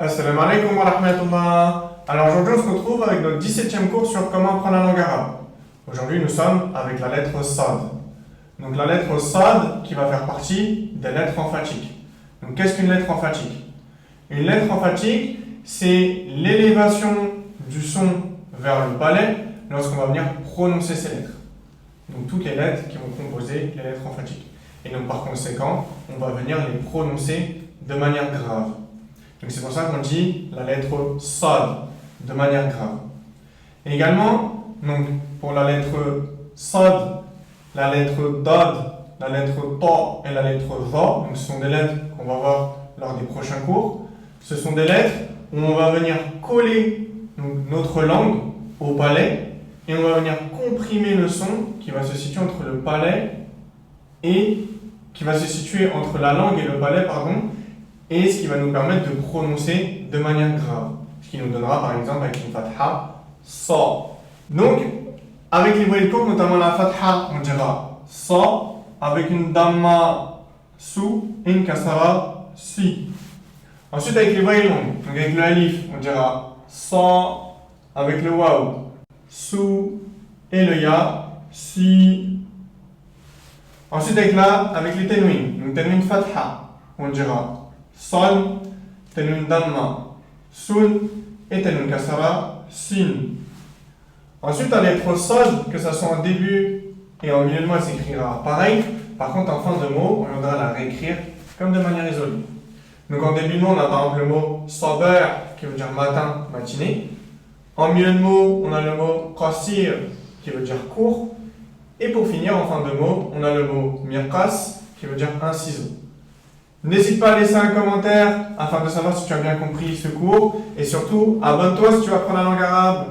Assalamu alaikum wa rahmatullah. Alors aujourd'hui on se retrouve avec notre 17e cours sur comment apprendre la langue arabe. Aujourd'hui nous sommes avec la lettre Sad. Donc la lettre Sad qui va faire partie des lettres emphatiques. Donc qu'est-ce qu'une lettre emphatique? Une lettre emphatique, c'est l'élévation du son vers le palais lorsqu'on va venir prononcer ces lettres. Donc toutes les lettres qui vont composer les lettres emphatiques. Et donc par conséquent, on va venir les prononcer de manière grave. Donc c'est pour ça qu'on dit la lettre Sad de manière grave. Et également, donc, pour la lettre Sad, la lettre Dad, la lettre Ta et la lettre Va, donc ce sont des lettres qu'on va voir lors des prochains cours. Ce sont des lettres où on va venir coller donc, notre langue au palais et on va venir comprimer le son qui va se situer entre le palais et qui va se situer entre la langue et le palais, et ce qui va nous permettre de prononcer de manière grave. Ce qui nous donnera par exemple avec une fatha, sa. Donc, avec les voyelles courtes, notamment la fatha, on dira sa, avec une damma, sou, et une kasara, si. Ensuite, avec les voyelles longues, donc avec le alif, on dira sa, avec le waw, sou, et le ya, si. Ensuite, avec les ténouines, donc ténouine fatha, on dira Son, tanwin damma, sun et tanwin kasara, sin. Ensuite, la lettre sad, que ce soit en début et en milieu de mot, elle s'écrira pareil. Par contre, en fin de mot, on viendra la réécrire comme de manière isolée. Donc en début de mot, on a par exemple le mot saber, qui veut dire matin, matinée. En milieu de mot, on a le mot qasir, qui veut dire court. Et pour finir, en fin de mot, on a le mot mirqas, qui veut dire un ciseau. N'hésite pas à laisser un commentaire afin de savoir si tu as bien compris ce cours. Et surtout, abonne-toi si tu veux apprendre la langue arabe.